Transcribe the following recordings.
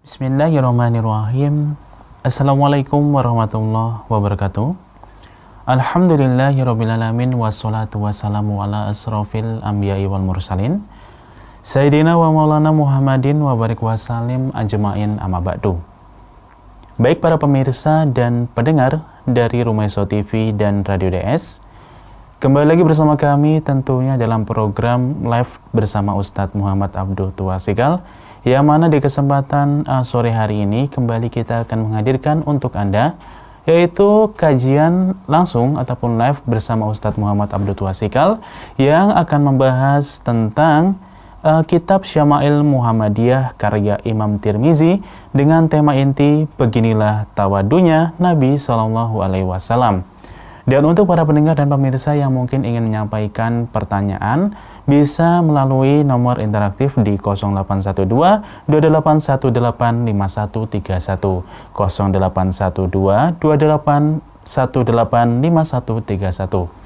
Bismillahirrahmanirrahim. Assalamualaikum warahmatullahi wabarakatuh. Alhamdulillahirrabbilalamin. Wassalatu wassalamu ala asrafil anbiya'i wal mursalin Sayyidina wa maulana Muhammadin wa barik wasallim ajma'in amma ba'du. Baik para pemirsa dan pendengar dari Rumaiso TV dan Radio DS, kembali lagi bersama kami tentunya dalam program live bersama Ustadz Muhammad Abduh Tuasikal, yang mana di kesempatan sore hari ini kembali kita akan menghadirkan untuk Anda yaitu kajian langsung ataupun live bersama Ustadz Muhammad Abduh Tuasikal yang akan membahas tentang kitab Syama'il Muhammadiyah karya Imam Tirmizi dengan tema inti beginilah tawadunya Nabi SAW. Dan untuk para pendengar dan pemirsa yang mungkin ingin menyampaikan pertanyaan, bisa melalui nomor interaktif di 0812 28185131, 0812 28185131.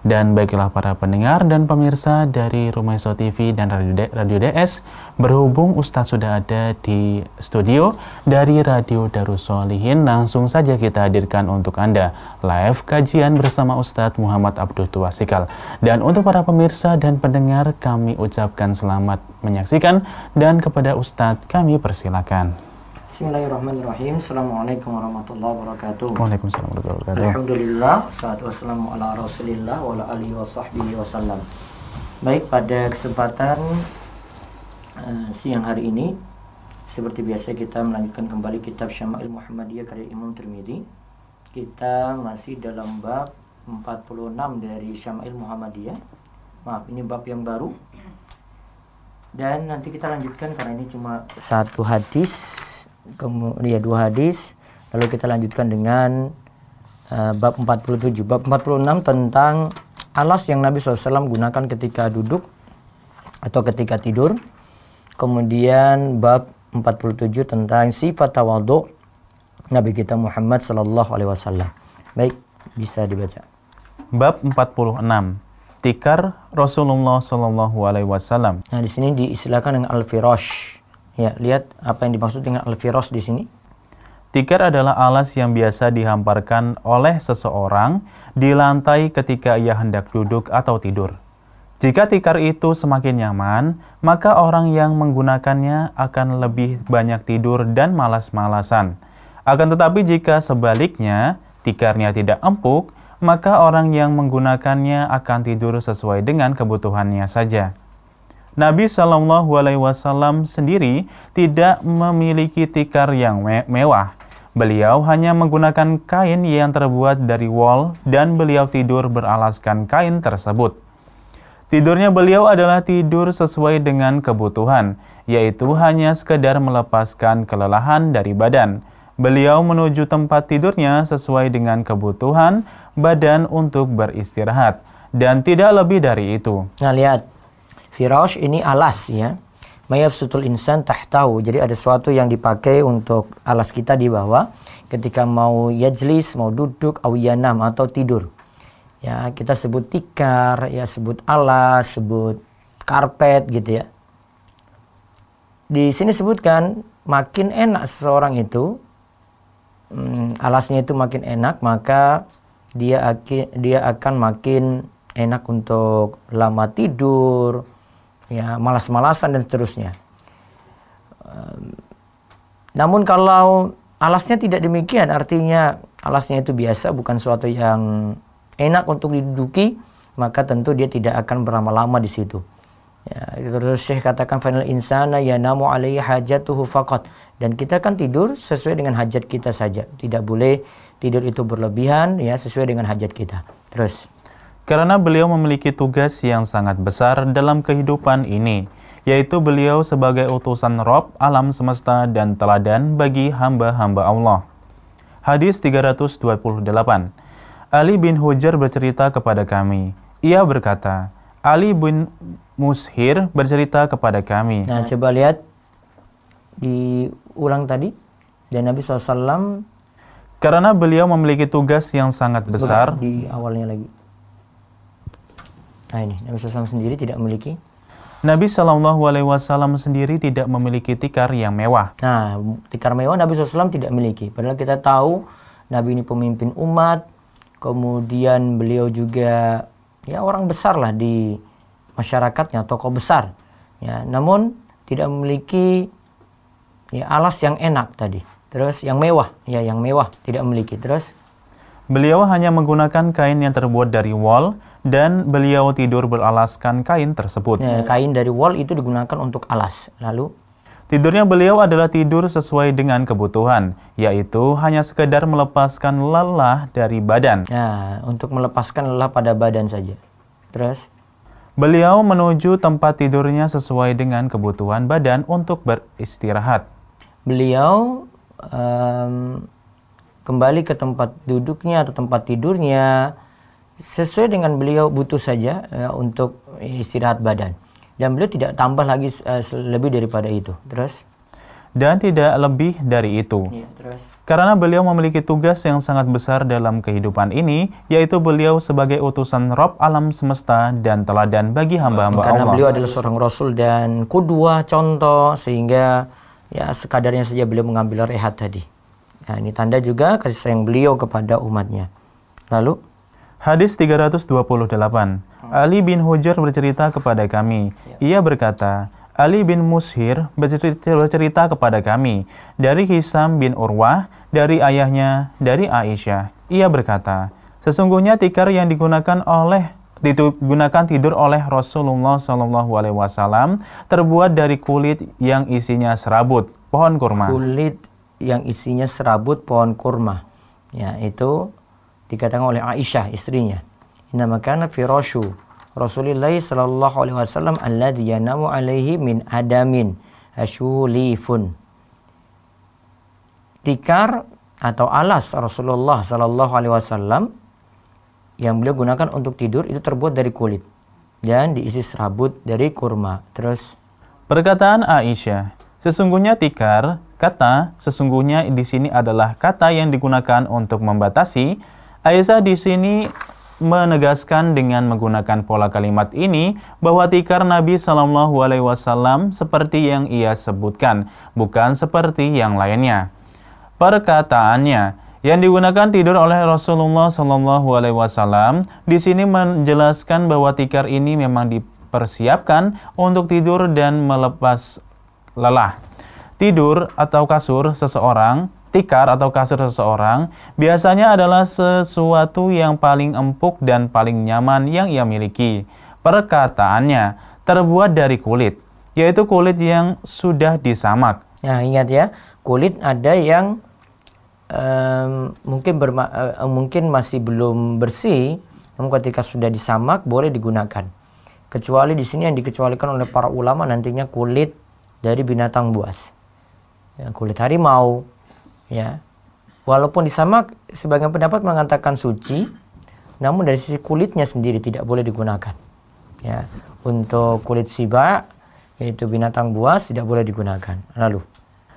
Dan baiklah para pendengar dan pemirsa dari Rumaiso TV dan Radio DS, berhubung Ustadz sudah ada di studio dari Radio Darussolihin, langsung saja kita hadirkan untuk Anda live kajian bersama Ustadz Muhammad Abduh Tuasikal. Dan untuk para pemirsa dan pendengar, kami ucapkan selamat menyaksikan, dan kepada Ustadz kami persilakan. Bismillahirrahmanirrahim. Assalamualaikum warahmatullahi wabarakatuh. Waalaikumsalam warahmatullahi wabarakatuh. Alhamdulillah, salatu wassalamu ala rasulillah wa ala alihi wa sahbihi wasallam. Baik, pada kesempatan siang hari ini, seperti biasa kita melanjutkan kembali kitab Syama'il Muhammadiyah karya Imam Tirmizi. Kita masih dalam bab 46 dari Syama'il Muhammadiyah. Maaf, ini bab yang baru. Dan nanti kita lanjutkan karena ini cuma satu hadis, kemudian dua hadis, lalu kita lanjutkan dengan bab 47. Bab 46 tentang alas yang Nabi SAW gunakan ketika duduk atau ketika tidur. Kemudian bab 47 tentang sifat tawadhu Nabi kita Muhammad SAW. Baik, bisa dibaca. Bab 46, tikar Rasulullah SAW. Nah, di sini diistilahkan dengan al-firash. Ya, lihat apa yang dimaksud dengan al-firash di sini. Tikar adalah alas yang biasa dihamparkan oleh seseorang di lantai ketika ia hendak duduk atau tidur. Jika tikar itu semakin nyaman, maka orang yang menggunakannya akan lebih banyak tidur dan malas-malasan. Akan tetapi jika sebaliknya, tikarnya tidak empuk, maka orang yang menggunakannya akan tidur sesuai dengan kebutuhannya saja. Nabi SAW sendiri tidak memiliki tikar yang mewah. Beliau hanya menggunakan kain yang terbuat dari wol dan beliau tidur beralaskan kain tersebut. Tidurnya beliau adalah tidur sesuai dengan kebutuhan, yaitu hanya sekedar melepaskan kelelahan dari badan. Beliau menuju tempat tidurnya sesuai dengan kebutuhan badan untuk beristirahat, dan tidak lebih dari itu. Nah, lihat. Firash ini alas, ya. Mayafsutul insan tahtahu. Jadi ada sesuatu yang dipakai untuk alas kita di bawah ketika mau yajlis, mau duduk, au yanam atau tidur. Ya, kita sebut tikar, ya sebut alas, sebut karpet gitu ya. Di sini sebutkan makin enak seseorang itu, alasnya itu makin enak, maka dia akan makin enak untuk lama tidur, ya, malas-malasan dan seterusnya. Namun kalau alasnya tidak demikian, artinya alasnya itu biasa, bukan suatu yang enak untuk diduduki, maka tentu dia tidak akan berlama-lama di situ. Ya, terus Syekh katakan final insana yanamu alaihi hajatuhu faqat, dan kita kan tidur sesuai dengan hajat kita saja. Tidak boleh tidur itu berlebihan, ya, sesuai dengan hajat kita. Terus karena beliau memiliki tugas yang sangat besar dalam kehidupan ini, yaitu beliau sebagai utusan Rabb alam semesta dan teladan bagi hamba-hamba Allah. Hadis 328. Ali bin Hujar bercerita kepada kami. Ia berkata, Ali bin Mushir bercerita kepada kami. Nah, coba lihat diulang tadi. Dan Nabi SAW, karena beliau memiliki tugas yang sangat besar. Di awalnya lagi. Nah, ini Nabi SAW sendiri tidak memiliki. Nabi Shallallahu Alaihi Wasallam sendiri tidak memiliki tikar yang mewah. Nah, tikar mewah Nabi SAW tidak memiliki. Padahal kita tahu Nabi ini pemimpin umat, kemudian beliau juga ya orang besar lah di masyarakatnya, tokoh besar. Ya, namun tidak memiliki ya alas yang enak tadi. Terus yang mewah, ya yang mewah tidak memiliki. Terus beliau hanya menggunakan kain yang terbuat dari wol dan beliau tidur beralaskan kain tersebut. ya, kain dari wol itu digunakan untuk alas. Lalu Tidurnya beliau adalah tidur sesuai dengan kebutuhan, yaitu hanya sekedar melepaskan lelah dari badan. ya, untuk melepaskan lelah pada badan saja. Terus Beliau menuju tempat tidurnya sesuai dengan kebutuhan badan untuk beristirahat. beliau kembali ke tempat duduknya atau tempat tidurnya sesuai dengan beliau butuh saja untuk istirahat badan. Dan beliau tidak tambah lagi lebih daripada itu. Terus? Dan tidak lebih dari itu. Ya, terus? Karena beliau memiliki tugas yang sangat besar dalam kehidupan ini, yaitu beliau sebagai utusan Rabb alam semesta dan teladan bagi hamba-hamba Allah. Karena beliau adalah seorang Rasul dan qudwah, contoh, sehingga ya sekadarnya saja beliau mengambil rehat tadi. Nah, ini tanda juga kasih sayang beliau kepada umatnya. Lalu? Hadis 328. Ali bin Hujr bercerita kepada kami. Ia berkata, Ali bin Mushir bercerita kepada kami dari Hisam bin Urwah, dari ayahnya, dari Aisyah. Ia berkata, sesungguhnya tikar yang digunakan tidur oleh Rasulullah SAW terbuat dari kulit yang isinya serabut pohon kurma. Kulit yang isinya serabut pohon kurma. Ya, itu dikatakan oleh Aisyah istrinya. Innama kana firashu Rasulullah sallallahu alaihi wasallam alladhi yanamu alaihi min adamin ashulifun. Tikar atau alas Rasulullah sallallahu alaihi wasallam yang beliau gunakan untuk tidur itu terbuat dari kulit dan diisi serabut dari kurma. Terus perkataan Aisyah, sesungguhnya tikar, kata sesungguhnya di sini adalah kata yang digunakan untuk membatasi. Aisyah di sini menegaskan dengan menggunakan pola kalimat ini bahwa tikar Nabi Shallallahu Alaihi Wasallam seperti yang ia sebutkan, bukan seperti yang lainnya. Perkataannya yang digunakan tidur oleh Rasulullah Shallallahu Alaihi Wasallam di sini menjelaskan bahwa tikar ini memang dipersiapkan untuk tidur dan melepas lelah. Tidur atau kasur seseorang, tikar atau kasur seseorang biasanya adalah sesuatu yang paling empuk dan paling nyaman yang ia miliki. Perkataannya terbuat dari kulit, yaitu kulit yang sudah disamak. Nah, ingat ya, kulit ada yang mungkin masih belum bersih, namun ketika sudah disamak boleh digunakan. Kecuali di sini yang dikecualikan oleh para ulama nantinya kulit dari binatang buas, ya, kulit harimau. Ya, walaupun disamak, sebagian pendapat mengatakan suci, namun dari sisi kulitnya sendiri tidak boleh digunakan. Ya, untuk kulit siba, yaitu binatang buas, tidak boleh digunakan. Lalu,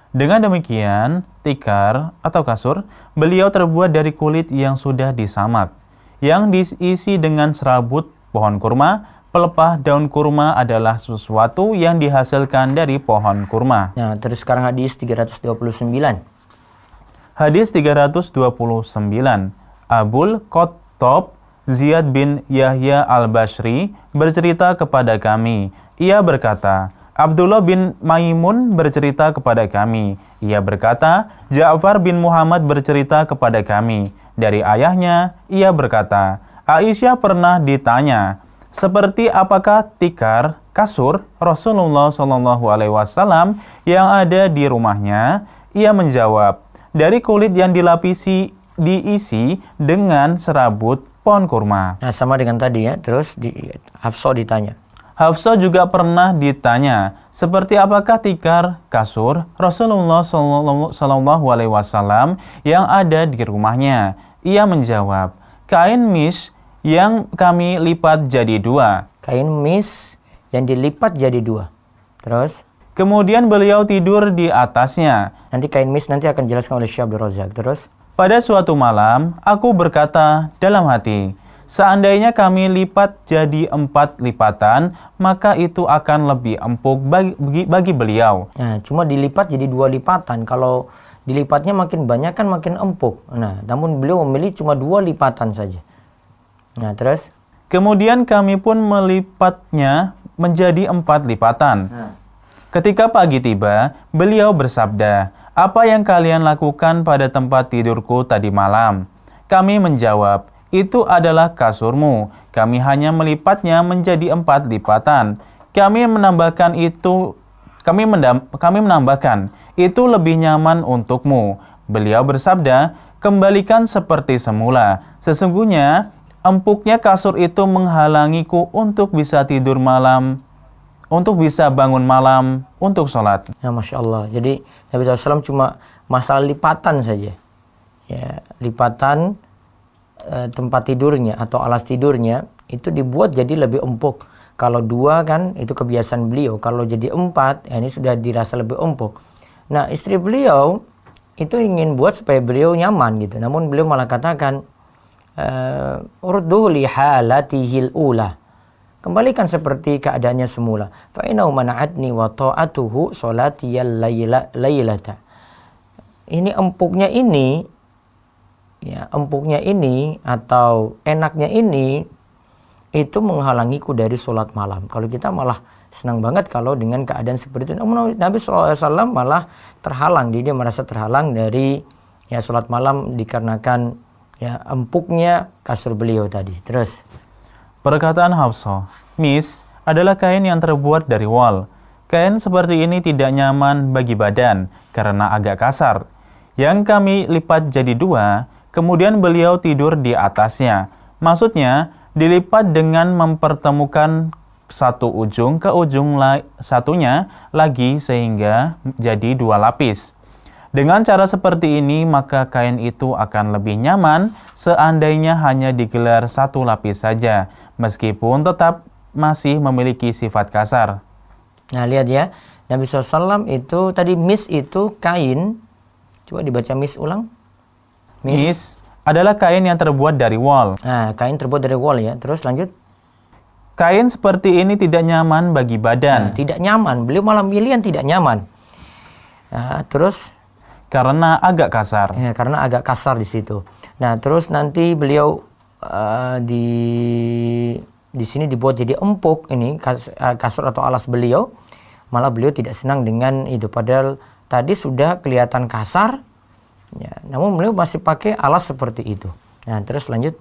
dengan demikian, tikar atau kasur beliau terbuat dari kulit yang sudah disamak, yang diisi dengan serabut pohon kurma. Pelepah daun kurma adalah sesuatu yang dihasilkan dari pohon kurma. Nah, terus sekarang hadis 329. Hadis 329. Abul Khattab Ziyad bin Yahya al-Bashri bercerita kepada kami. Ia berkata, Abdullah bin Maimun bercerita kepada kami. Ia berkata, Ja'far bin Muhammad bercerita kepada kami. Dari ayahnya, ia berkata, Aisyah pernah ditanya, seperti apakah tikar, kasur Rasulullah SAW yang ada di rumahnya? Ia menjawab, dari kulit yang diisi dengan serabut pohon kurma. Nah, sama dengan tadi ya. Terus Hafsah ditanya. Hafsah juga pernah ditanya, seperti apakah tikar, kasur Rasulullah SAW yang ada di rumahnya? Ia menjawab, kain mis yang kami lipat jadi dua. Kain mis yang dilipat jadi dua. Terus? Kemudian beliau tidur di atasnya. Nanti kain mis nanti akan dijelaskan oleh Syekh Abdul Razak. Terus? Pada suatu malam, aku berkata dalam hati, Seandainya kami lipat jadi 4 lipatan, maka itu akan lebih empuk bagi beliau. Nah, cuma dilipat jadi 2 lipatan. Kalau dilipatnya makin banyak kan makin empuk. Nah, namun beliau memilih cuma 2 lipatan saja. Nah, terus? Kemudian kami pun melipatnya menjadi 4 lipatan. Ketika pagi tiba, beliau bersabda, "Apa yang kalian lakukan pada tempat tidurku tadi malam?" Kami menjawab, "Itu adalah kasurmu. Kami hanya melipatnya menjadi 4 lipatan." Kami menambahkan, "Itu lebih nyaman untukmu." Beliau bersabda, "Kembalikan seperti semula. Sesungguhnya empuknya kasur itu menghalangiku untuk bisa tidur malam, untuk bisa bangun malam, untuk sholat." Ya, Masya Allah. Jadi Nabi SAW cuma masalah lipatan saja. Ya, lipatan tempat tidurnya atau alas tidurnya itu dibuat jadi lebih empuk. Kalau 2 kan itu kebiasaan beliau. Kalau jadi 4, ya ini sudah dirasa lebih empuk. Nah, istri beliau itu ingin buat supaya beliau nyaman gitu. Namun beliau malah katakan, "Urduhu li halatihil ula." Kembalikan seperti keadaannya semula. Fa innahu mana'atni wa ta'atuhu salatiyal laylata. Ini empuknya ini, ya, empuknya ini atau enaknya ini itu menghalangiku dari sholat malam. Kalau kita malah senang banget kalau dengan keadaan seperti itu. Namun Nabi SAW malah terhalang. Dia merasa terhalang dari ya sholat malam dikarenakan ya empuknya kasur beliau tadi. Terus Perkataan Hafsah, "Mis adalah kain yang terbuat dari wol. Kain seperti ini tidak nyaman bagi badan karena agak kasar. Yang kami lipat jadi 2, kemudian beliau tidur di atasnya." Maksudnya, dilipat dengan mempertemukan satu ujung ke ujung satunya lagi sehingga jadi 2 lapis. Dengan cara seperti ini, maka kain itu akan lebih nyaman seandainya hanya digelar 1 lapis saja, meskipun tetap masih memiliki sifat kasar. Nah, lihat ya, Nabi SAW itu tadi mis itu kain. Coba dibaca mis ulang. Mis adalah kain yang terbuat dari wol. Nah, kain terbuat dari wol ya. Terus lanjut. Kain seperti ini tidak nyaman bagi badan. Nah, tidak nyaman. Beliau malah milih yang tidak nyaman. Nah, terus? Karena agak kasar. Ya, karena agak kasar di situ. Nah, terus nanti beliau di sini dibuat jadi empuk ini kasur atau alas beliau. Malah beliau tidak senang dengan itu. Padahal tadi sudah kelihatan kasar. Ya, namun beliau masih pakai alas seperti itu. Nah, terus lanjut.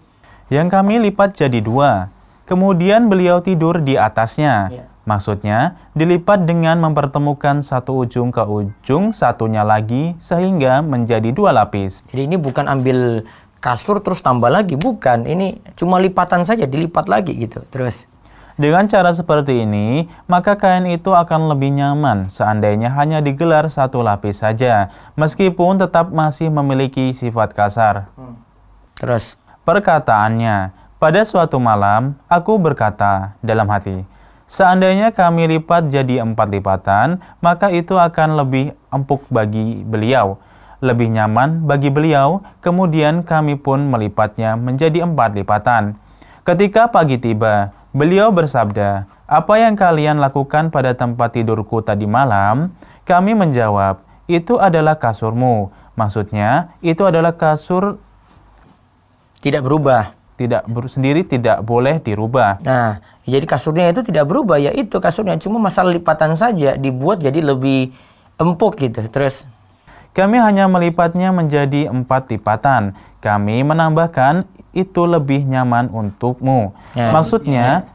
Yang kami lipat jadi 2. Kemudian beliau tidur di atasnya. Ya. Maksudnya, dilipat dengan mempertemukan satu ujung ke ujung satunya lagi sehingga menjadi 2 lapis. Jadi ini bukan ambil kasur terus tambah lagi, bukan. Ini cuma lipatan saja, dilipat lagi gitu. Terus. Dengan cara seperti ini, maka kain itu akan lebih nyaman seandainya hanya digelar 1 lapis saja, meskipun tetap masih memiliki sifat kasar. Terus. Perkataannya, "Pada suatu malam, aku berkata dalam hati, seandainya kami lipat jadi 4 lipatan, maka itu akan lebih empuk bagi beliau, lebih nyaman bagi beliau. Kemudian kami pun melipatnya menjadi 4 lipatan. Ketika pagi tiba, beliau bersabda, 'Apa yang kalian lakukan pada tempat tidurku tadi malam?' Kami menjawab, 'Itu adalah kasurmu.' Maksudnya, itu adalah kasur Tidak berubah. sendiri tidak boleh dirubah. Nah, jadi kasurnya itu tidak berubah, yaitu kasurnya cuma masalah lipatan saja, dibuat jadi lebih empuk gitu. Terus. Kami hanya melipatnya menjadi 4 lipatan. Kami menambahkan, itu lebih nyaman untukmu. Ya, maksudnya,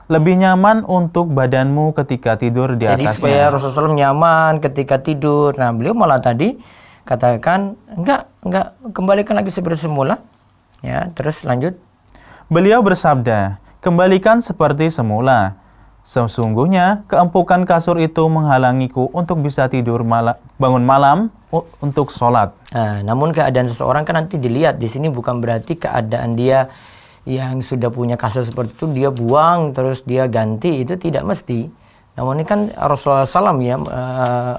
lebih nyaman untuk badanmu ketika tidur di jadi atasnya. supaya Rasulullah nyaman ketika tidur. Nah, beliau malah tadi katakan, enggak, kembalikan lagi seperti semula. Ya, terus lanjut. Beliau bersabda, "Kembalikan seperti semula. Sesungguhnya keempukan kasur itu menghalangiku untuk bisa tidur bangun malam untuk sholat." Nah, namun keadaan seseorang kan nanti dilihat. Di sini bukan berarti keadaan dia yang sudah punya kasur seperti itu dia buang terus dia ganti, itu tidak mesti. Namun ini kan Rasulullah SAW ya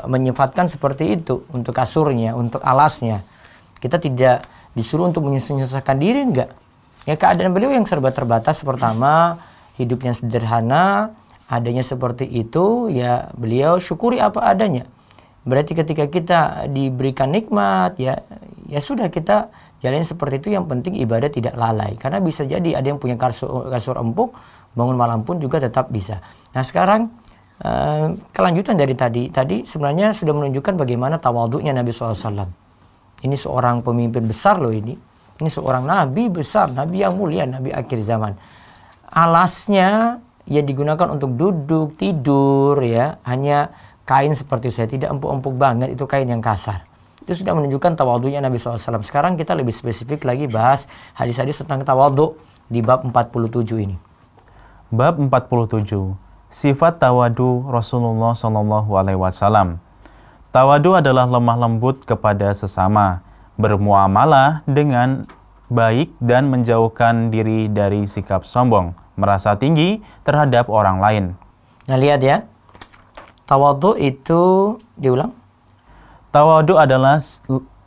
menyifatkan seperti itu untuk kasurnya, untuk alasnya. Kita tidak disuruh untuk menyusahkan diri, enggak. Ya keadaan beliau yang serba terbatas, pertama hidupnya sederhana, adanya seperti itu, ya beliau syukuri apa adanya. Berarti ketika kita diberikan nikmat, ya sudah kita jalani seperti itu. Yang penting ibadah tidak lalai. Karena bisa jadi ada yang punya kasur empuk, bangun malam pun juga tetap bisa. Nah sekarang kelanjutan dari tadi sebenarnya sudah menunjukkan bagaimana tawadhu'nya Nabi SAW. Ini seorang pemimpin besar loh ini. Ini seorang nabi besar, nabi yang mulia, nabi akhir zaman. Alasnya ya digunakan untuk duduk, tidur, ya hanya kain seperti saya, tidak empuk-empuk banget, itu kain yang kasar. Itu sudah menunjukkan tawadhu'nya Nabi SAW. Sekarang kita lebih spesifik lagi bahas hadis-hadis tentang tawadhu' di bab 47 ini. Bab 47. Sifat tawadu Rasulullah SAW. Tawadu adalah lemah lembut kepada sesama, bermuamalah dengan baik dan menjauhkan diri dari sikap sombong, merasa tinggi terhadap orang lain. Nah lihat ya, tawadhu itu diulang. Tawadu adalah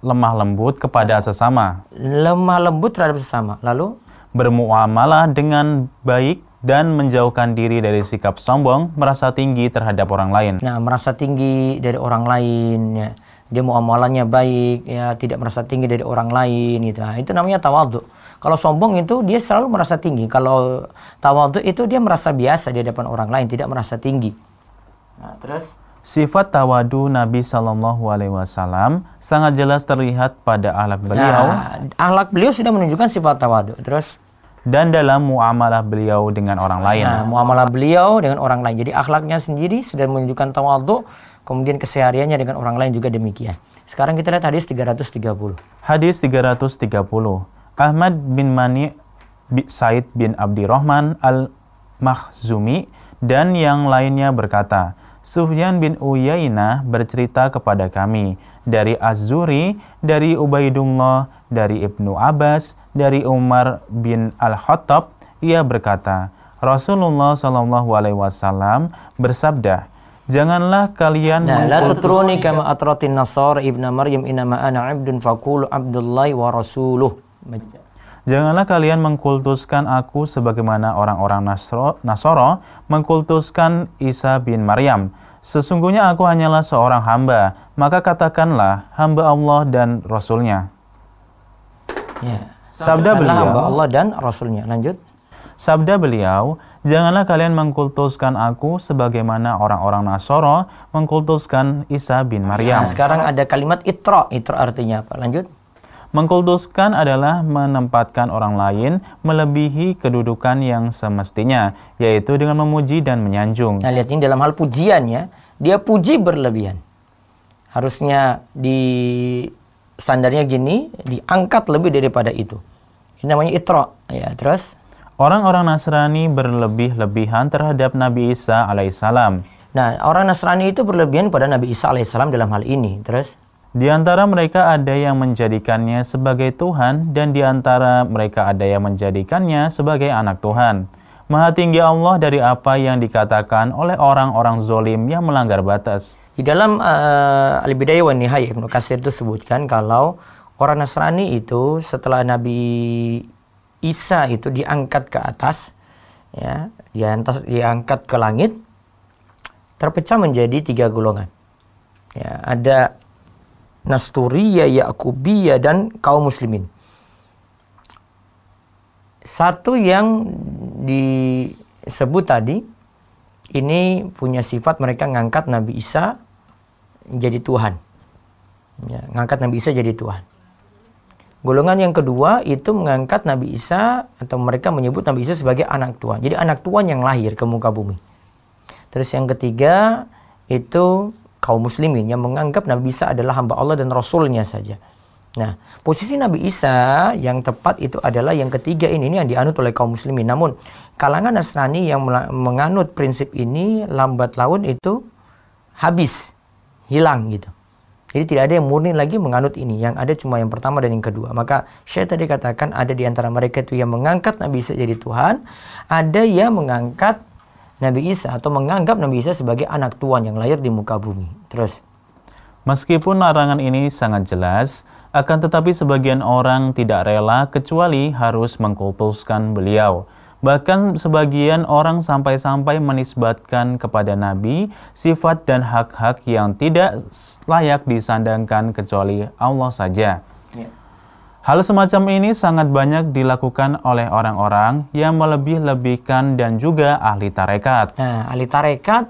lemah lembut kepada sesama. Lemah lembut terhadap sesama. Lalu? Bermuamalah dengan baik dan menjauhkan diri dari sikap sombong, merasa tinggi terhadap orang lain. Nah, merasa tinggi dari orang lain, ya. Dia muamalahnya baik, ya, tidak merasa tinggi dari orang lain, gitu. Nah, itu namanya tawadhu. Kalau sombong itu dia selalu merasa tinggi. Kalau tawadhu itu dia merasa biasa di hadapan orang lain, tidak merasa tinggi. Nah, terus sifat tawadu Nabi SAW sangat jelas terlihat pada akhlak beliau. Nah, akhlak beliau sudah menunjukkan sifat tawadu. Terus dan dalam muamalah beliau dengan orang lain. Nah, muamalah beliau dengan orang lain. Jadi akhlaknya sendiri sudah menunjukkan tawadhu, kemudian kesehariannya dengan orang lain juga demikian. Sekarang kita lihat hadis 330. Hadis 330. Ahmad bin Mani Said bin Abdirrahman al-Makhzumi dan yang lainnya berkata, Sufyan bin Uyainah bercerita kepada kami dari Az-Zuri, dari Ubaidullah, dari Ibnu Abbas, dari Umar bin Al-Khattab, ia berkata, Rasulullah SAW bersabda, janganlah kalian la tutruni kama atratin nasara ibna Maryam innama ana 'abdun faqulu Abdullahi wa rasuluh. Janganlah kalian mengkultuskan aku sebagaimana orang-orang Nasoro mengkultuskan Isa bin Maryam. Sesungguhnya aku hanyalah seorang hamba, maka katakanlah hamba Allah dan Rasulnya. Ya. Sabda beliau, hamba Allah dan Rasulnya. Lanjut. Sabda beliau, janganlah kalian mengkultuskan aku sebagaimana orang-orang Nasoro mengkultuskan Isa bin Maryam. Nah, sekarang ada kalimat itra. Itra artinya apa? Lanjut. Mengkultuskan adalah menempatkan orang lain melebihi kedudukan yang semestinya, yaitu dengan memuji dan menyanjung. Nah, lihat ini dalam hal pujian ya. Dia puji berlebihan. Harusnya di standarnya gini, diangkat lebih daripada itu. Ini namanya itra. Ya, terus orang-orang Nasrani berlebih-lebihan terhadap Nabi Isa alaihissalam. Nah, orang Nasrani itu berlebihan pada Nabi Isa alaihissalam dalam hal ini. Terus di antara mereka ada yang menjadikannya sebagai Tuhan, dan di antara mereka ada yang menjadikannya sebagai anak Tuhan. Maha tinggi Allah dari apa yang dikatakan oleh orang-orang zolim yang melanggar batas. Di dalam Al-Bidayah wa Nihayah Ibnu Katsir itu sebutkan kalau orang Nasrani itu setelah Nabi Isa itu diangkat ke atas, ya, diangkat ke langit, terpecah menjadi 3 golongan. Ya, ada Nasturiyah, Yakubiyah, dan kaum muslimin. Satu yang disebut tadi, ini punya sifat mereka ngangkat Nabi Isa jadi Tuhan. Ya, ngangkat Nabi Isa jadi Tuhan. Golongan yang kedua itu mengangkat Nabi Isa, atau mereka menyebut Nabi Isa sebagai anak Tuhan. Jadi anak Tuhan yang lahir ke muka bumi. Terus yang ketiga itu kaum muslimin yang menganggap Nabi Isa adalah hamba Allah dan Rasulnya saja. Nah, posisi Nabi Isa yang tepat itu adalah yang ketiga ini yang dianut oleh kaum muslimin. Namun, kalangan Nasrani yang menganut prinsip ini lambat laun itu habis, hilang gitu. Jadi tidak ada yang murni lagi menganut ini. Yang ada cuma yang pertama dan yang kedua. Maka Syekh tadi katakan ada di antara mereka itu yang mengangkat Nabi Isa jadi Tuhan. Ada yang mengangkat Nabi Isa atau menganggap Nabi Isa sebagai anak Tuhan yang lahir di muka bumi. Terus, meskipun larangan ini sangat jelas, Akan tetapi sebagian orang tidak rela kecuali harus mengkultuskan beliau. Bahkan sebagian orang sampai-sampai menisbatkan kepada Nabi sifat dan hak-hak yang tidak layak disandangkan kecuali Allah saja. Ya. Hal semacam ini sangat banyak dilakukan oleh orang-orang yang melebih-lebihkan dan juga ahli tarekat. Nah, ahli tarekat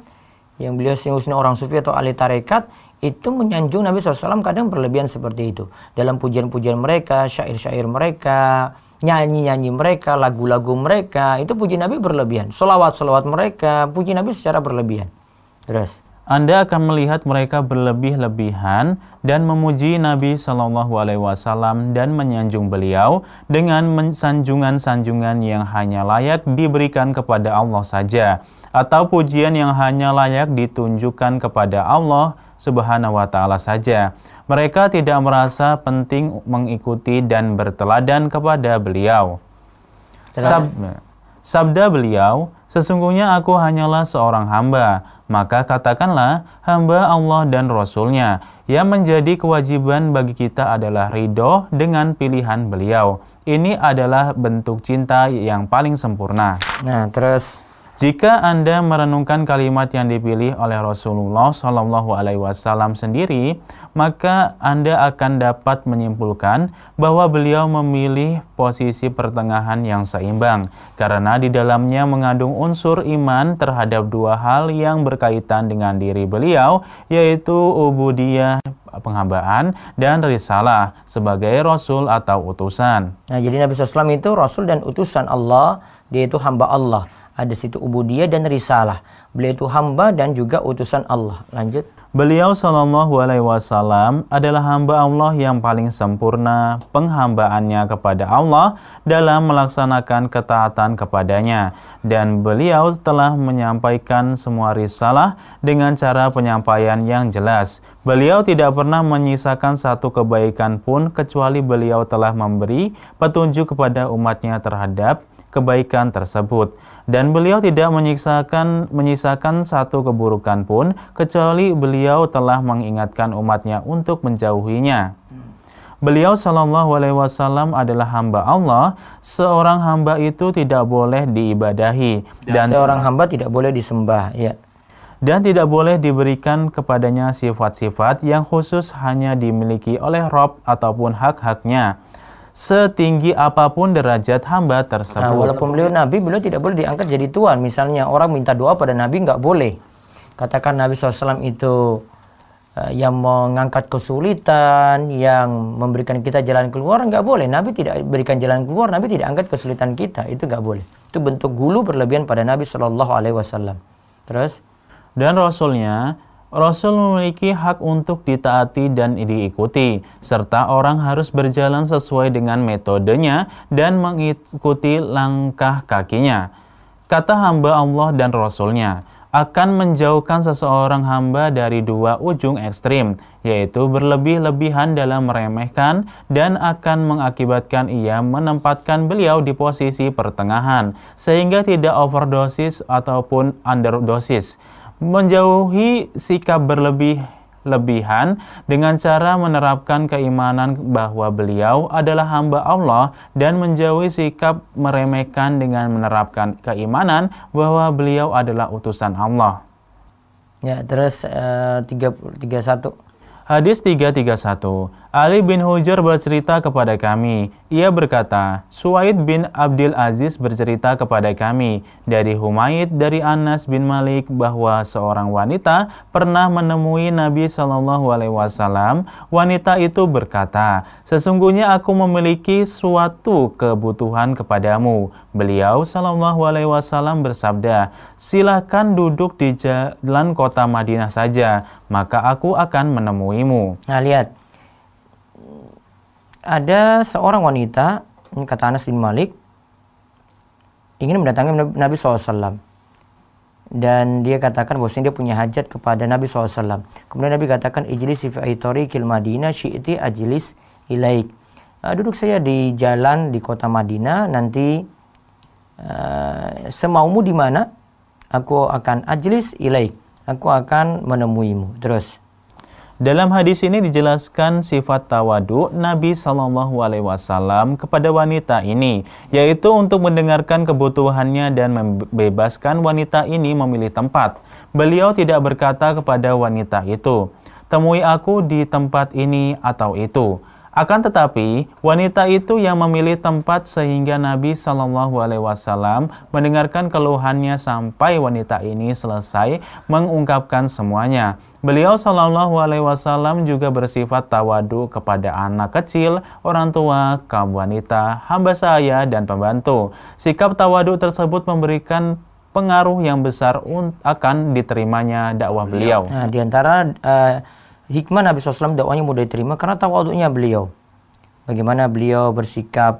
yang beliau singgung orang sufi atau ahli tarekat itu menyanjung Nabi SAW kadang berlebihan seperti itu. Dalam pujian-pujian mereka, syair-syair mereka, nyanyi-nyanyi mereka, lagu-lagu mereka, itu puji Nabi berlebihan. Solawat-solawat mereka, puji Nabi secara berlebihan. Terus Anda akan melihat mereka berlebih-lebihan dan memuji Nabi Shallallahu Alaihi Wasallam dan menyanjung beliau dengan sanjungan-sanjungan yang hanya layak diberikan kepada Allah saja, atau pujian yang hanya layak ditunjukkan kepada Allah Subhanahu wa Ta'ala saja. Mereka tidak merasa penting mengikuti dan berteladan kepada beliau. Sabda beliau, sesungguhnya aku hanyalah seorang hamba, maka katakanlah hamba Allah dan Rasulnya. Yang menjadi kewajiban bagi kita adalah ridho dengan pilihan beliau. Ini adalah bentuk cinta yang paling sempurna. Nah, terus jika Anda merenungkan kalimat yang dipilih oleh Rasulullah Shallallahu Alaihi Wasallam sendiri, maka Anda akan dapat menyimpulkan bahwa beliau memilih posisi pertengahan yang seimbang, karena di dalamnya mengandung unsur iman terhadap dua hal yang berkaitan dengan diri beliau, yaitu ubudiyah, penghambaan, dan risalah sebagai Rasul atau utusan. Nah, jadi Nabi SAW itu Rasul dan utusan Allah, dia itu hamba Allah. Ada situ ubudiyah dan risalah. Beliau itu hamba dan juga utusan Allah. Lanjut. Beliau Shallallahu Alaihi Wasallam adalah hamba Allah yang paling sempurna penghambaannya kepada Allah dalam melaksanakan ketaatan kepadanya. Dan beliau telah menyampaikan semua risalah dengan cara penyampaian yang jelas. Beliau tidak pernah menyisakan satu kebaikan pun kecuali beliau telah memberi petunjuk kepada umatnya terhadap kebaikan tersebut. Dan beliau tidak menyisakan satu keburukan pun kecuali beliau telah mengingatkan umatnya untuk menjauhinya. Beliau Shallallahu Alaihi Wasallam adalah hamba Allah. Seorang hamba itu tidak boleh diibadahi dan seorang hamba tidak boleh disembah, ya. Dan tidak boleh diberikan kepadanya sifat-sifat yang khusus hanya dimiliki oleh Rabb ataupun hak-haknya, setinggi apapun derajat hamba tersebut. Nah, walaupun beliau Nabi, beliau tidak boleh diangkat jadi Tuhan. Misalnya orang minta doa pada Nabi, nggak boleh. Katakan Nabi SAW itu yang mengangkat kesulitan, yang memberikan kita jalan keluar, nggak boleh. Nabi tidak berikan jalan keluar, Nabi tidak angkat kesulitan kita, itu nggak boleh. Itu bentuk gulu berlebihan pada Nabi SAW. Terus? Dan Rasulnya, Rasul memiliki hak untuk ditaati dan diikuti, serta orang harus berjalan sesuai dengan metodenya dan mengikuti langkah kakinya. Kata hamba Allah dan Rasulnya akan menjauhkan seseorang hamba dari dua ujung ekstrim, yaitu berlebih-lebihan dalam meremehkan dan akan mengakibatkan ia menempatkan beliau di posisi pertengahan, sehingga tidak overdosis ataupun underdosis. Menjauhi sikap berlebih-lebihan dengan cara menerapkan keimanan bahwa beliau adalah hamba Allah dan menjauhi sikap meremehkan dengan menerapkan keimanan bahwa beliau adalah utusan Allah. Ya, terus 31. Hadis 331. Ali bin Hujr bercerita kepada kami. Ia berkata, Suwaid bin Abdul Aziz bercerita kepada kami dari Humaid dari Anas bin Malik bahwa seorang wanita pernah menemui Nabi Shallallahu Alaihi Wasallam. Wanita itu berkata, sesungguhnya aku memiliki suatu kebutuhan kepadamu. Beliau Shallallahu Alaihi Wasallam bersabda, silakan duduk di jalan kota Madinah saja, maka aku akan menemuimu. Nah, lihat. Ada seorang wanita, ini kata Anas bin Malik, ingin mendatangi Nabi SAW. Dan dia katakan bahwasanya dia punya hajat kepada Nabi SAW. Kemudian Nabi katakan, ijlis fi tariqil Madinah syi'ti ajlis ilaik. Duduk saya di jalan di kota Madinah, nanti semaumu di mana, aku akan ajlis ilaik. Aku akan menemuimu. Terus. Dalam hadis ini dijelaskan sifat tawadu Nabi Shallallahu Alaihi Wasallam kepada wanita ini, yaitu untuk mendengarkan kebutuhannya dan membebaskan wanita ini memilih tempat. Beliau tidak berkata kepada wanita itu, temui aku di tempat ini atau itu. Akan tetapi, wanita itu yang memilih tempat sehingga Nabi Shallallahu Alaihi Wasallam mendengarkan keluhannya sampai wanita ini selesai mengungkapkan semuanya. Beliau Shallallahu Alaihi Wasallam juga bersifat tawadu kepada anak kecil, orang tua, kaum wanita, hamba sahaya, dan pembantu. Sikap tawadu tersebut memberikan pengaruh yang besar akan diterimanya dakwah beliau. Nah, di antara hikmah Nabi SAW dakwahnya mudah diterima karena tawaduknya beliau. Bagaimana beliau bersikap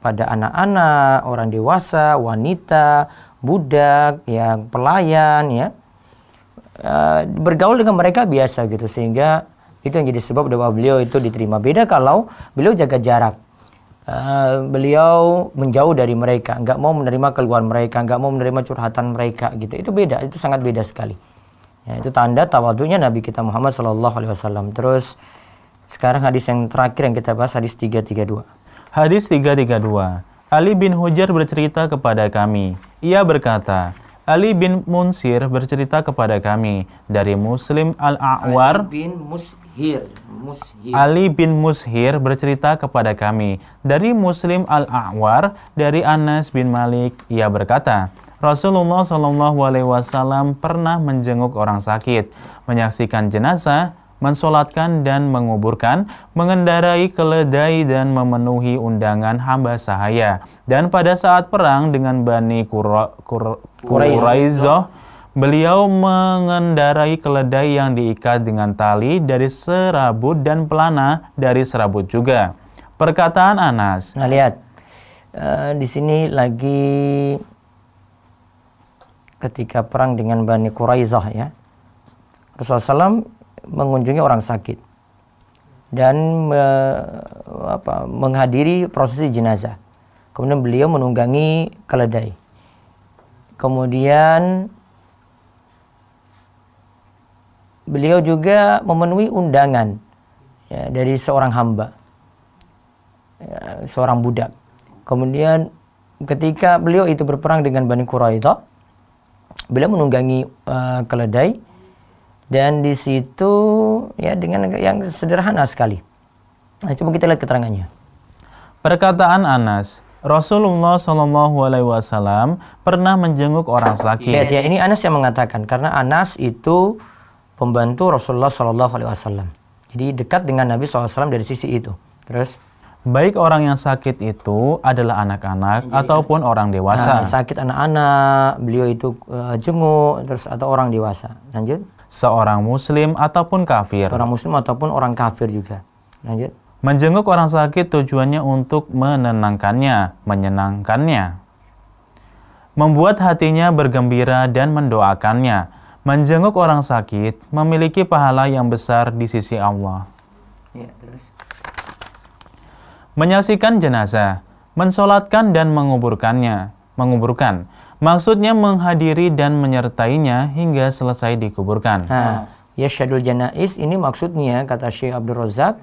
pada anak-anak, orang dewasa, wanita, budak, yang pelayan, ya. Bergaul dengan mereka biasa gitu, sehingga itu yang jadi sebab dakwah beliau itu diterima. Beda kalau beliau jaga jarak. Beliau menjauh dari mereka, nggak mau menerima keluhan mereka, nggak mau menerima curhatan mereka gitu. Itu beda, itu sangat beda sekali. Ya, itu tanda tawadhunya Nabi kita Muhammad SAW. Terus sekarang hadis yang terakhir yang kita bahas, hadis 332. Hadis 332. Ali bin Hujar bercerita kepada kami. Ia berkata, Ali bin Munsir bercerita kepada kami dari Muslim Al-A'war. Ali bin Mushir bercerita kepada kami dari Muslim Al-A'war dari Anas bin Malik. Ia berkata, Rasulullah Shallallahu Alaihi Wasallam pernah menjenguk orang sakit, menyaksikan jenazah, mensolatkan dan menguburkan, mengendarai keledai dan memenuhi undangan hamba sahaya. Dan pada saat perang dengan Bani Quraizoh, beliau mengendarai keledai yang diikat dengan tali dari serabut dan pelana dari serabut juga. Perkataan Anas. Nah, lihat di sini lagi ketika perang dengan Bani Quraizoh, ya, Rasulullah SAW mengunjungi orang sakit dan menghadiri prosesi jenazah. Kemudian beliau menunggangi keledai. Kemudian beliau juga memenuhi undangan, ya, dari seorang hamba, ya, seorang budak. Kemudian ketika beliau itu berperang dengan Bani Quraizoh, beliau menunggangi keledai, dan di situ ya dengan yang sederhana sekali. Nah, coba kita lihat keterangannya. Perkataan Anas, Rasulullah Shallallahu Alaihi Wasallam pernah menjenguk orang sakit. Lihat ya, ini Anas yang mengatakan karena Anas itu pembantu Rasulullah Shallallahu Alaihi Wasallam. Jadi dekat dengan Nabi SAW dari sisi itu. Terus, baik orang yang sakit itu adalah anak-anak ataupun orang dewasa. Nah, sakit anak-anak, beliau itu jenguk, terus atau orang dewasa. Lanjut. Seorang muslim ataupun kafir. Seorang muslim ataupun orang kafir juga. Lanjut. Menjenguk orang sakit tujuannya untuk menenangkannya, menyenangkannya, membuat hatinya bergembira dan mendoakannya. Menjenguk orang sakit memiliki pahala yang besar di sisi Allah. Ya, terus. Menyaksikan jenazah, mensolatkan dan menguburkan. Maksudnya menghadiri dan menyertainya hingga selesai dikuburkan. Yasyadul janaiz ini maksudnya, kata Syekh Abdul Razak,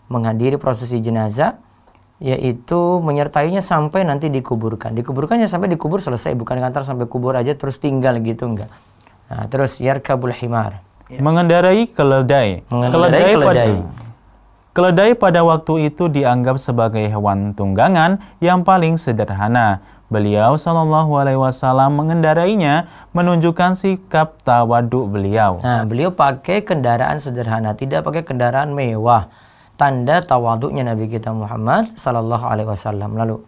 menghadiri prosesi jenazah, yaitu menyertainya sampai nanti dikuburkan. Dikuburkannya sampai dikubur selesai, bukan ngantar sampai kubur aja terus tinggal gitu, enggak. Nah, terus yarkabul himar. Mengendarai keledai. Keledai pada waktu itu dianggap sebagai hewan tunggangan yang paling sederhana. Beliau Shallallahu Alaihi Wasallam mengendarainya, menunjukkan sikap tawadu beliau. Nah, beliau pakai kendaraan sederhana, tidak pakai kendaraan mewah. Tanda tawaduknya Nabi kita Muhammad Shallallahu Alaihi Wasallam. Lalu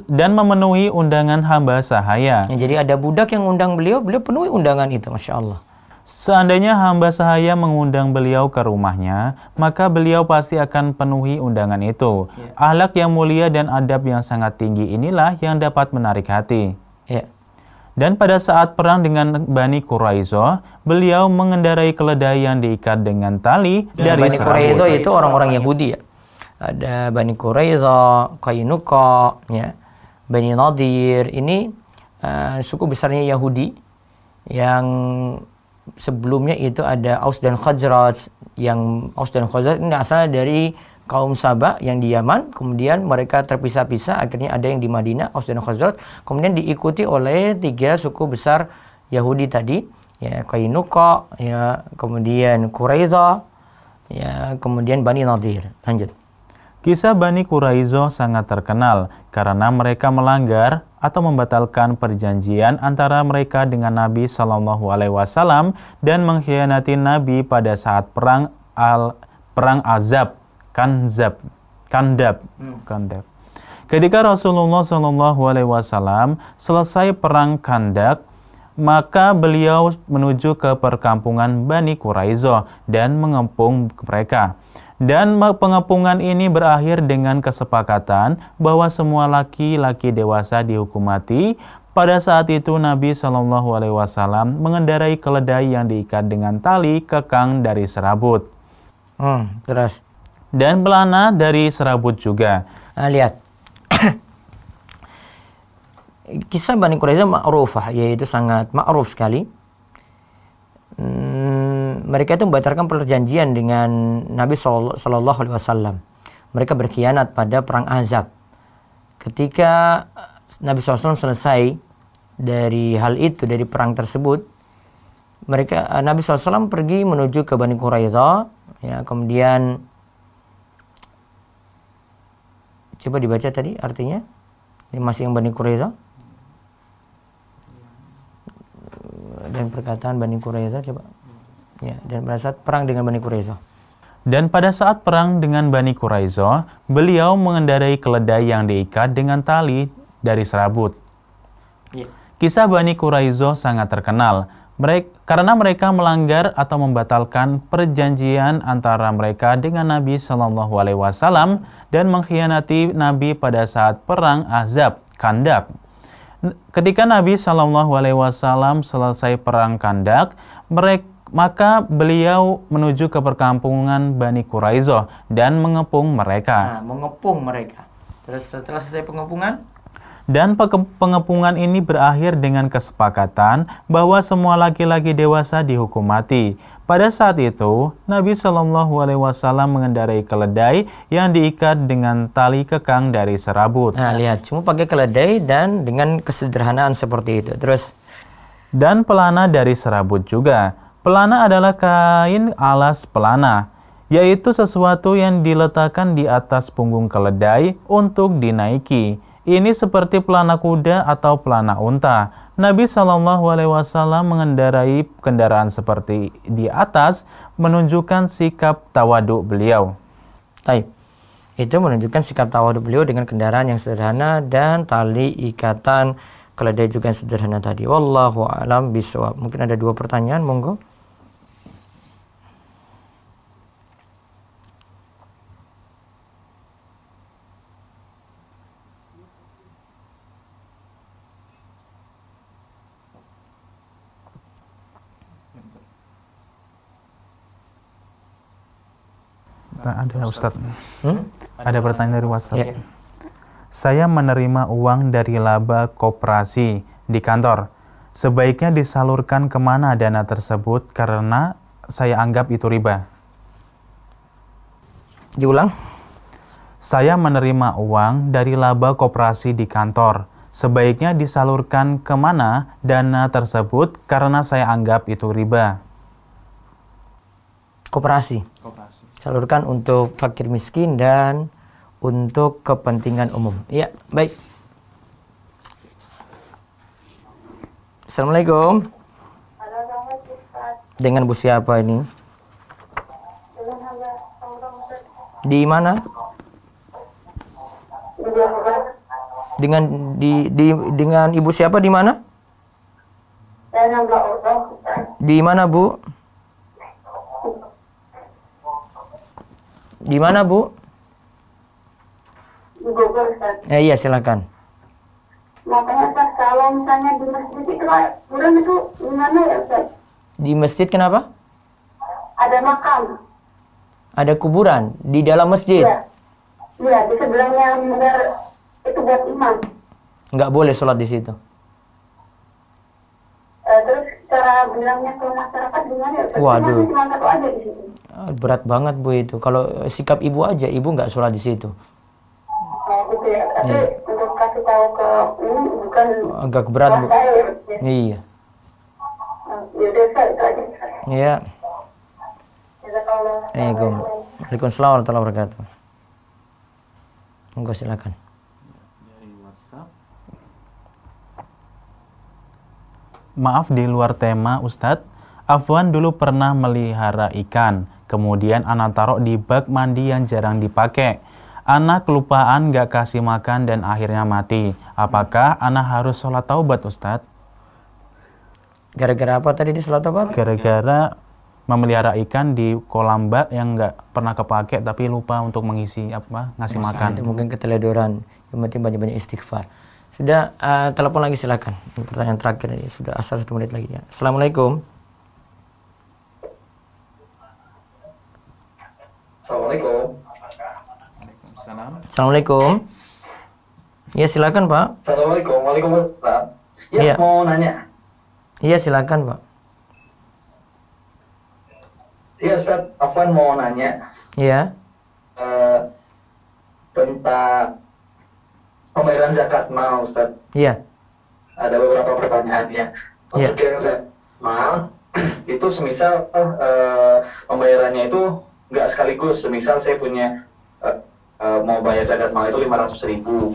dan memenuhi undangan hamba sahaya. Ya, jadi ada budak yang undang beliau, beliau penuhi undangan itu, masya Allah. Seandainya hamba sahaya mengundang beliau ke rumahnya, maka beliau pasti akan penuhi undangan itu. Ya. Akhlak yang mulia dan adab yang sangat tinggi inilah yang dapat menarik hati. Ya. Dan pada saat perang dengan Bani Quraizoh, beliau mengendarai keledai yang diikat dengan tali dari Bani Quraizoh itu orang-orang Yahudi, ya. Ada Bani Quraizoh, Qainuqa, ya, Bani Nadir. Ini suku besarnya Yahudi yang sebelumnya itu ada Aus dan Khazraj. Yang Aus dan Khazraj ini asalnya dari kaum Saba yang di Yaman, kemudian mereka terpisah-pisah, akhirnya ada yang di Madinah, Aus dan Khazraj, kemudian diikuti oleh 3 suku besar Yahudi tadi, ya Qainuqa, ya kemudian Quraidah, ya kemudian Bani Nadir. Lanjut. Kisah Bani Quraizoh sangat terkenal karena mereka melanggar atau membatalkan perjanjian antara mereka dengan Nabi Shallallahu Alaihi Wasallam dan mengkhianati Nabi pada saat perang Khandaq. Ketika Rasulullah Shallallahu Alaihi Wasallam selesai perang Khandaq, maka beliau menuju ke perkampungan Bani Quraizoh dan mengepung mereka. Dan pengepungan ini berakhir dengan kesepakatan bahwa semua laki-laki dewasa dihukum mati. Pada saat itu Nabi Shallallahu Alaihi Wasallam mengendarai keledai yang diikat dengan tali kekang dari serabut. Terus. Dan pelana dari serabut juga. Nah, lihat. Kisah Bani Quraizoh ma'rufah, yaitu sangat ma'ruf sekali. Mereka itu membatalkan perjanjian dengan Nabi Shallallahu Alaihi Wasallam. Mereka berkhianat pada perang Ahzab. Ketika Nabi SAW selesai dari hal itu, dari perang tersebut, Nabi SAW pergi menuju ke Bani Quraizoh. Ya, kemudian coba dibaca tadi artinya. Ini masih yang Bani Quraizoh. Dan perkataan Bani Quraizoh coba. Ya, dan pada saat perang dengan Bani Quraizoh. Dan pada saat perang dengan Bani Quraizoh, beliau mengendarai keledai yang diikat dengan tali dari serabut. Ya. Kisah Bani Quraizoh sangat terkenal karena mereka melanggar atau membatalkan perjanjian antara mereka dengan Nabi Shallallahu Alaihi Wasallam dan mengkhianati Nabi pada saat perang Ahzab, Khandaq. Ketika Nabi Shallallahu Alaihi Wasallam selesai perang Khandaq, maka beliau menuju ke perkampungan Bani Quraizoh dan mengepung mereka. Mengepung mereka. Terus setelah selesai pengepungan? Dan pengepungan ini berakhir dengan kesepakatan bahwa semua laki-laki dewasa dihukum mati. Pada saat itu, Nabi Shallallahu Alaihi Wasallam mengendarai keledai yang diikat dengan tali kekang dari serabut. Nah, lihat, cuma pakai keledai dan dengan kesederhanaan seperti itu. Terus? Dan pelana dari serabut juga. Pelana adalah kain alas pelana, yaitu sesuatu yang diletakkan di atas punggung keledai untuk dinaiki. Ini seperti pelana kuda atau pelana unta. Nabi Shallallahu Alaihi Wasallam mengendarai kendaraan seperti di atas, menunjukkan sikap tawaduk beliau. Baik. Itu menunjukkan sikap tawaduk beliau dengan kendaraan yang sederhana dan tali ikatan keledai juga yang sederhana tadi. Wallahu a'lam bishawab. Mungkin ada 2 pertanyaan, monggo. Ada Ustadz. Ada pertanyaan dari WhatsApp. Ya. Saya menerima uang dari laba koperasi di kantor. Sebaiknya disalurkan kemana dana tersebut karena saya anggap itu riba. Diulang. Saya menerima uang dari laba koperasi di kantor. Sebaiknya disalurkan kemana dana tersebut karena saya anggap itu riba. Koperasi. Salurkan untuk fakir miskin dan untuk kepentingan umum. Iya, baik. Assalamualaikum. Dengan Bu siapa ini? Di mana? Dengan Ibu siapa di mana? Di mana, Bu? Di mana, Bu? Di Bogor, Ustaz. Iya, silakan. Makanya, Ustaz, kalau misalnya di masjid itu, kuburan itu gimana ya, Ustaz? Di masjid kenapa? Ada makam. Ada kuburan di dalam masjid. Iya. Iya, di sebelahnya mimbar itu buat imam. Nggak boleh sholat di situ. Terus cara bilangnya ke masyarakat gimana ya? Waduh. Cuma satu aja di situ. Berat banget Bu itu. Kalau sikap ibu aja, ibu nggak sholat di situ. Oh gitu ya. Tapi untuk kasih tahu ke ini bukan Agak berat Bu. saya ya. Iya. Ya udah Ustaz, itu aja. Iya. Jazakallah. Waalaikumsalam warahmatullahi wabarakatuh. Monggo silakan. Maaf di luar tema Ustadz, Afwan dulu pernah melihara ikan, kemudian Ana taruh di bak mandi yang jarang dipakai. Ana kelupaan gak kasih makan dan akhirnya mati. Apakah Ana harus sholat taubat Ustadz? Gara-gara apa tadi di sholat taubat? Gara-gara memelihara ikan di kolam bak yang gak pernah kepake tapi lupa untuk mengisi ngasih makan. Itu mungkin keteledoran. Yang penting banyak-banyak istighfar. Sudah, telepon lagi silakan. Ini pertanyaan terakhir ini sudah asal 1 menit lagi ya. Assalamualaikum. Assalamualaikum. Assalamualaikum. Ya silakan Pak. Assalamualaikum. Waalaikumsalam. Ya, Iya. mau nanya. Iya silakan Pak. Iya Ustaz, Afwan mau nanya Iya. tentang pembayaran zakat mal Ustaz. Iya. Ada beberapa pertanyaannya. Iya. Untuk yang zakat mal itu semisal pembayarannya itu nggak sekaligus. Semisal saya punya mau bayar zakat mal itu 500.000.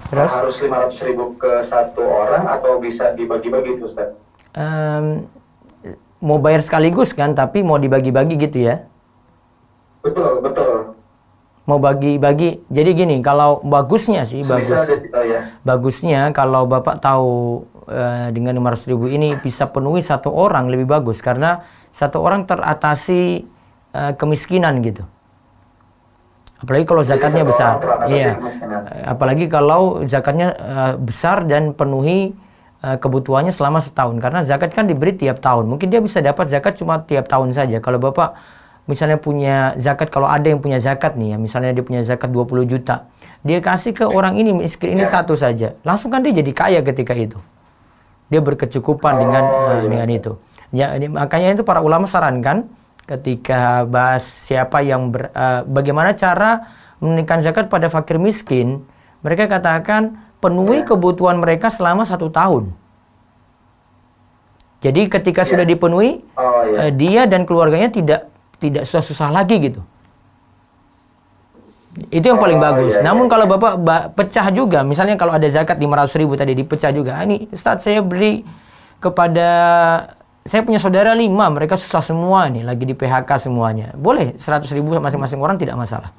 Terus? Harus 500.000 ke satu orang atau bisa dibagi-bagi itu Ustaz? Mau bayar sekaligus kan, tapi mau dibagi-bagi gitu ya? Betul, betul. Mau bagi-bagi. Jadi gini, kalau bagusnya sih, bagusnya kalau Bapak tahu dengan 500.000 ini bisa penuhi satu orang lebih bagus. Karena satu orang teratasi kemiskinan gitu. Apalagi kalau zakatnya besar. Iya. Apalagi kalau zakatnya besar dan penuhi kebutuhannya selama setahun. Karena zakat kan diberi tiap tahun. Mungkin dia bisa dapat zakat cuma tiap tahun saja. Kalau Bapak misalnya punya zakat, kalau ada yang punya zakat nih ya, misalnya dia punya zakat 20 juta. Dia kasih ke orang ini, miskin ini satu saja. Langsung kan dia jadi kaya ketika itu. Dia berkecukupan dengan itu. Ya, makanya itu para ulama sarankan ketika bahas siapa yang bagaimana cara menunaikan zakat pada fakir miskin, mereka katakan penuhi kebutuhan mereka selama 1 tahun. Jadi ketika sudah dipenuhi, dia dan keluarganya tidak susah-susah lagi gitu. Itu yang paling bagus. Namun kalau Bapak pecah juga, misalnya kalau ada zakat 500.000 tadi dipecah juga. Ini Ustaz saya beri kepada, saya punya saudara 5, mereka susah semua nih, lagi di PHK semuanya. Boleh 100.000 masing-masing orang, tidak masalah.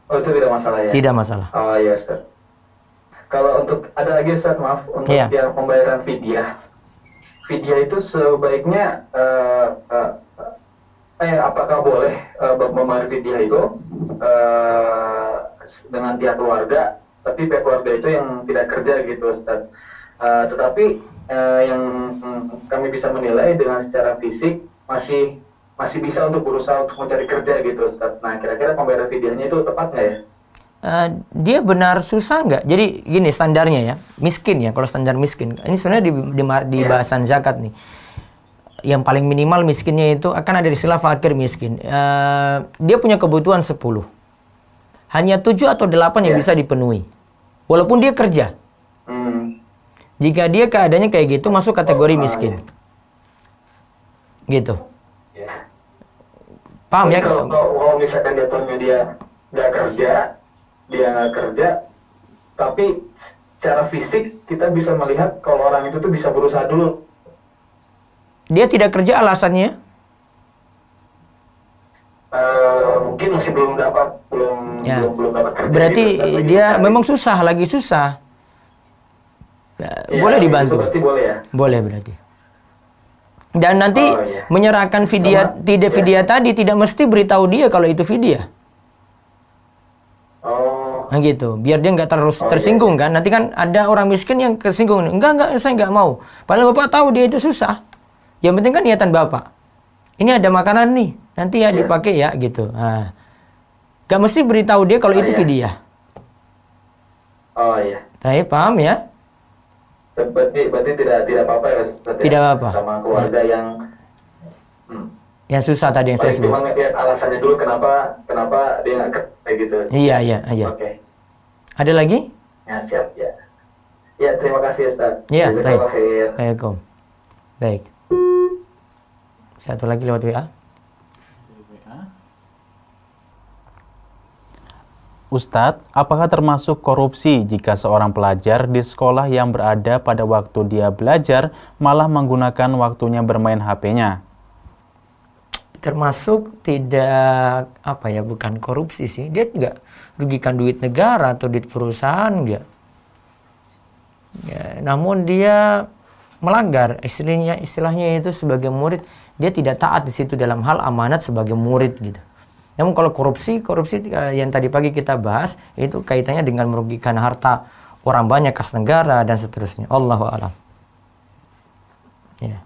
Oh itu tidak masalah ya? Tidak masalah. Oh iya Ustaz. Kalau untuk, ada lagi Ustaz, maaf, untuk yang pembayaran fidyah. Fidyah itu sebaiknya apakah boleh membayar fidyah itu dengan pihak keluarga, tapi pihak keluarga itu yang tidak kerja gitu Ustaz. Tetapi yang kami bisa menilai dengan secara fisik masih bisa untuk berusaha untuk mencari kerja gitu Ustaz. Nah kira-kira pembayaran fidyahnya itu tepat nggak ya? Dia benar susah nggak? Jadi gini standarnya ya, miskin ya, kalau standar miskin. Ini sebenarnya di bahasan zakat nih. Yang paling minimal miskinnya itu akan ada istilah fakir miskin. Dia punya kebutuhan 10. Hanya 7 atau 8 yang bisa dipenuhi. Walaupun dia kerja. Jika dia keadaannya kayak gitu, masuk kategori miskin. Gitu. Paham ya? Kalau misalkan dia nggak kerja, tapi secara fisik kita bisa melihat kalau orang itu tuh bisa berusaha dulu. Dia tidak kerja alasannya? Mungkin masih belum dapat kerja. Berarti gitu, dia memang susah, lagi susah. Boleh dibantu. Berarti boleh ya? Boleh berarti. Dan nanti menyerahkan fidyah tadi tidak mesti beritahu dia kalau itu fidyah. Nah gitu, biar dia nggak terus tersinggung kan. Nanti kan ada orang miskin yang tersinggung. Enggak, saya nggak mau. Padahal Bapak tahu dia itu susah. Yang penting kan niatan Bapak. Ini ada makanan nih, nanti ya dipakai ya gitu. Nah, nggak mesti beritahu dia kalau itu fidyah. Oh iya. Saya paham ya? berarti tidak apa-apa ya Ustaz, ya? Tidak apa-apa. Sama keluarga yang Yang susah tadi yang saya sebut. Cuma ngeliat alasannya dulu kenapa dia nggak kayak gitu. Iya. Oke. Ada lagi? Ya, siap ya. Ya, terima kasih Ustaz. Iya, baik. Jazakallah khair. Waalaikumsalam. Baik. Satu lagi lewat WA. Ustadz, apakah termasuk korupsi jika seorang pelajar di sekolah yang berada pada waktu dia belajar malah menggunakan waktunya bermain HP-nya? Termasuk tidak bukan korupsi sih. Dia tidak rugikan duit negara atau duit perusahaan dia. Ya, namun dia melanggar istilahnya itu sebagai murid, dia tidak taat di situ dalam hal amanat sebagai murid gitu. Namun kalau korupsi yang tadi pagi kita bahas itu kaitannya dengan merugikan harta orang banyak, kas negara dan seterusnya. Allahu a'lam. Ya.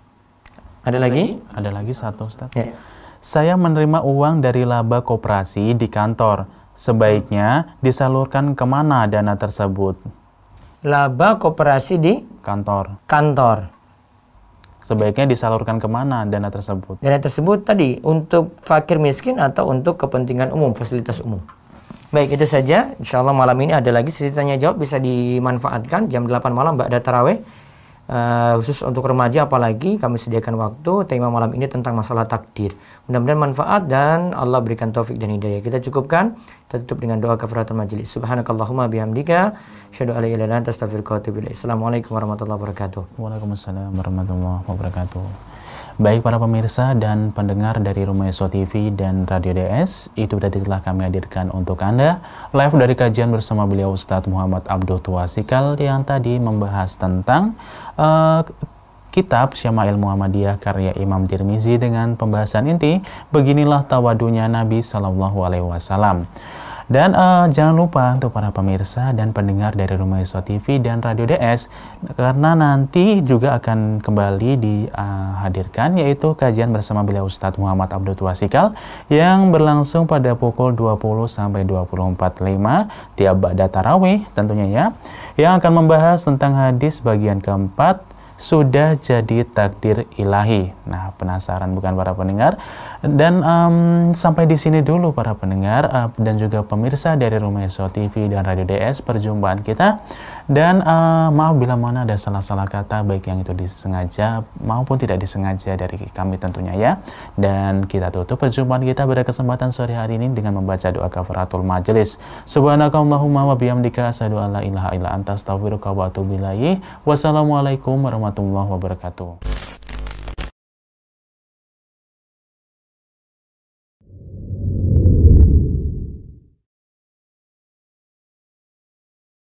Ada lagi? Ada lagi satu, Ustaz. Ya. Saya menerima uang dari laba koperasi di kantor. Sebaiknya disalurkan kemana dana tersebut? Laba koperasi di Kantor. Sebaiknya disalurkan kemana dana tersebut? Dana tersebut tadi untuk fakir miskin atau untuk kepentingan umum, fasilitas umum. Baik, itu saja. Insya Allah malam ini ada lagi sesi tanya jawab bisa dimanfaatkan jam 8 malam Ba'da Tarawih. Khusus untuk remaja apalagi kami sediakan waktu. Tema malam ini tentang masalah takdir. Mudah-mudahan manfaat dan Allah berikan taufik dan hidayah. Kita cukupkan. Kita tutup dengan doa kafaratul majelis. Subhanakallahumma bihamdika asyhadu an la ilaha illa anta astaghfiruka wa atubu ilaik. Assalamualaikum warahmatullahi wabarakatuh. Waalaikumsalam warahmatullahi wabarakatuh. Baik para pemirsa dan pendengar dari Rumayaso TV dan Radio DS, itu tadi telah kami hadirkan untuk Anda live dari kajian bersama beliau Ustadz Muhammad Abdul Tuasikal yang tadi membahas tentang kitab Syama'il Muhammadiyah karya Imam Tirmizi dengan pembahasan inti beginilah tawadunya Nabi Sallallahu Alaihi Wasallam. Dan jangan lupa untuk para pemirsa dan pendengar dari Rumayaso TV dan Radio DS, karena nanti juga akan kembali dihadirkan yaitu kajian bersama beliau Ustadz Muhammad Abdul Tuasikal yang berlangsung pada pukul 20 sampai 24.05 tiap ba'da tarawih tentunya ya, yang akan membahas tentang hadis bagian keempat, sudah jadi takdir ilahi. Nah, penasaran bukan para pendengar? Dan sampai di sini dulu para pendengar dan juga pemirsa dari Rumayaso TV dan Radio DS perjumpaan kita. Dan maaf bila mana ada salah-salah kata baik yang itu disengaja maupun tidak disengaja dari kami tentunya ya. Dan kita tutup perjumpaan kita pada kesempatan sore hari ini dengan membaca doa kafaratul majelis. Subhanakallahumma wa bihamdika asyhadu an la ilaha illa anta astaghfiruka wa atubu ilaik. Wassalamualaikum warahmatullahi wabarakatuh.